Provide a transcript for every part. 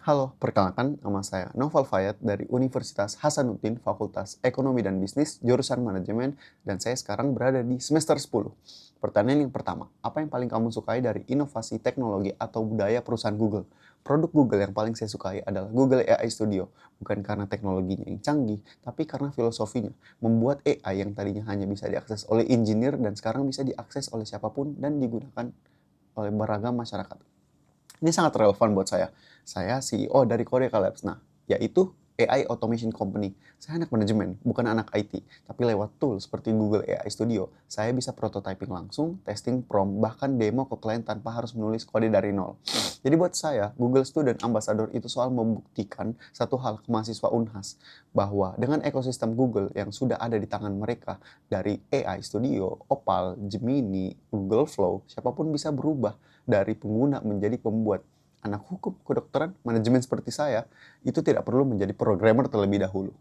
Halo, perkenalkan nama saya Noval Fayat dari Universitas Hasanuddin Fakultas Ekonomi dan Bisnis, jurusan Manajemen, dan saya sekarang berada di semester 10. Pertanyaan yang pertama, apa yang paling kamu sukai dari inovasi teknologi atau budaya perusahaan Google? Produk Google yang paling saya sukai adalah Google AI Studio, bukan karena teknologinya yang canggih, tapi karena filosofinya, membuat AI yang tadinya hanya bisa diakses oleh engineer dan sekarang bisa diakses oleh siapapun dan digunakan oleh beragam masyarakat. Ini sangat relevan buat saya. Saya CEO dari Kodeka Labs. Nah, yaitu AI Automation Company. Saya anak manajemen, bukan anak IT. Tapi lewat tool seperti Google AI Studio, saya bisa prototyping langsung, testing prompt, bahkan demo ke klien tanpa harus menulis kode dari nol. Jadi buat saya, Google Student Ambassador itu soal membuktikan satu hal ke mahasiswa Unhas, bahwa dengan ekosistem Google yang sudah ada di tangan mereka, dari AI Studio, Opal, Gemini, Google Flow, siapapun bisa berubah dari pengguna menjadi pembuat. Anak hukum, kedokteran, manajemen seperti saya, itu tidak perlu menjadi programmer terlebih dahulu.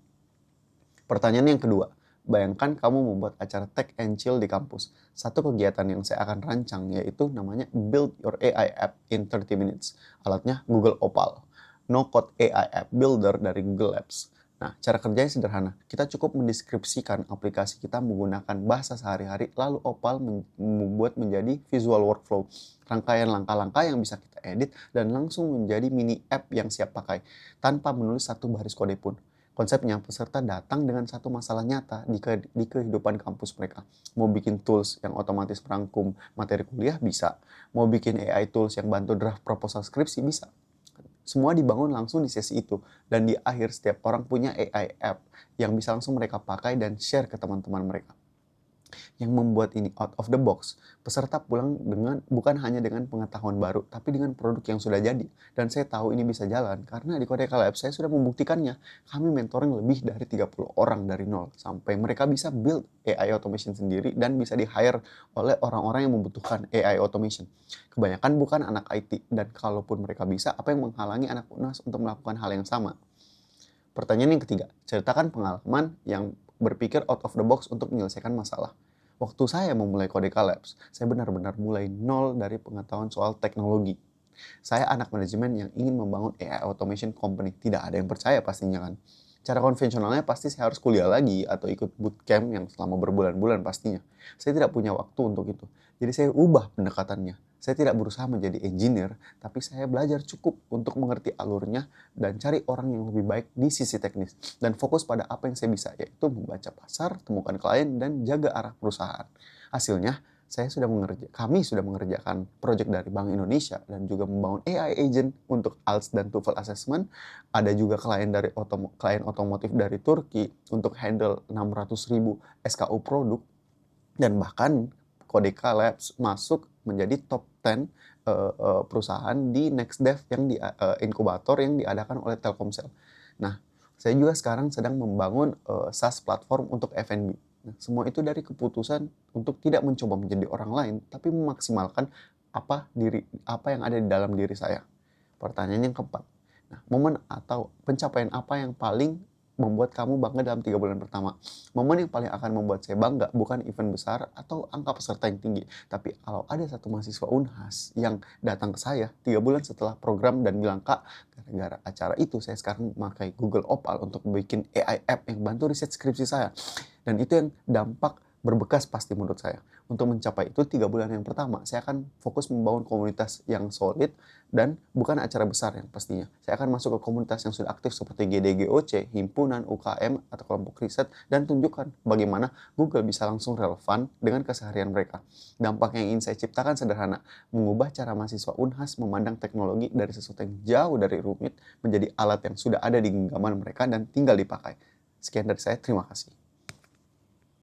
Pertanyaan yang kedua, bayangkan kamu membuat acara Tech and Chill di kampus. Satu kegiatan yang saya akan rancang yaitu namanya Build Your AI App in 30 Minutes. Alatnya Google Opal. No Code AI App Builder dari Google Labs. Nah, cara kerjanya sederhana. Kita cukup mendeskripsikan aplikasi kita menggunakan bahasa sehari-hari, lalu Opal membuat menjadi visual workflow. Rangkaian langkah-langkah yang bisa kita edit dan langsung menjadi mini app yang siap pakai, tanpa menulis satu baris kode pun. Konsepnya, peserta datang dengan satu masalah nyata di kehidupan kampus mereka. Mau bikin tools yang otomatis merangkum materi kuliah, bisa. Mau bikin AI tools yang bantu draft proposal skripsi, bisa. Semua dibangun langsung di sesi itu. Dan di akhir setiap orang punya AI app yang bisa langsung mereka pakai dan share ke teman-teman mereka. Yang membuat ini out of the box, peserta pulang dengan bukan hanya dengan pengetahuan baru, tapi dengan produk yang sudah jadi. Dan saya tahu ini bisa jalan, karena di Kodeka Lab saya sudah membuktikannya. Kami mentoring lebih dari 30 orang dari nol, sampai mereka bisa build AI automation sendiri dan bisa di-hire oleh orang-orang yang membutuhkan AI automation. Kebanyakan bukan anak IT, dan kalaupun mereka bisa, apa yang menghalangi anak UNAS untuk melakukan hal yang sama? Pertanyaan yang ketiga, ceritakan pengalaman yang berpikir out of the box untuk menyelesaikan masalah. Waktu saya memulai Kodeka Labs, saya benar-benar mulai nol dari pengetahuan soal teknologi. Saya anak manajemen yang ingin membangun AI automation company. Tidak ada yang percaya pastinya kan. Cara konvensionalnya pasti saya harus kuliah lagi atau ikut bootcamp yang selama berbulan-bulan pastinya. Saya tidak punya waktu untuk itu. Jadi saya ubah pendekatannya. Saya tidak berusaha menjadi engineer, tapi saya belajar cukup untuk mengerti alurnya dan cari orang yang lebih baik di sisi teknis. Dan fokus pada apa yang saya bisa, yaitu membaca pasar, temukan klien, dan jaga arah perusahaan. Hasilnya, kami sudah mengerjakan proyek dari Bank Indonesia dan juga membangun AI agent untuk IELTS dan TOEFL assessment. Ada juga klien otomotif dari Turki untuk handle 600.000 SKU produk, dan bahkan Kodeka Labs masuk menjadi top 10 perusahaan di NextDev yang inkubator yang diadakan oleh Telkomsel. Nah, saya juga sekarang sedang membangun SaaS platform untuk F&B. Nah, semua itu dari keputusan untuk tidak mencoba menjadi orang lain, tapi memaksimalkan apa yang ada di dalam diri saya. Pertanyaan yang keempat. Nah, momen atau pencapaian apa yang paling membuat kamu bangga dalam 3 bulan pertama? Momen yang paling akan membuat saya bangga bukan event besar atau angka peserta yang tinggi, tapi kalau ada satu mahasiswa Unhas yang datang ke saya 3 bulan setelah program dan bilang, "Kak, gara-gara acara itu saya sekarang memakai Google Opal untuk bikin AI app yang bantu riset skripsi saya." Dan itu yang dampak berbekas pasti menurut saya. Untuk mencapai itu 3 bulan yang pertama, saya akan fokus membangun komunitas yang solid dan bukan acara besar yang pastinya. Saya akan masuk ke komunitas yang sudah aktif seperti GDGOC, himpunan, UKM, atau kelompok riset, dan tunjukkan bagaimana Google bisa langsung relevan dengan keseharian mereka. Dampak yang ingin saya ciptakan sederhana, mengubah cara mahasiswa Unhas memandang teknologi dari sesuatu yang jauh dari rumit menjadi alat yang sudah ada di genggaman mereka dan tinggal dipakai. Sekian dari saya, terima kasih.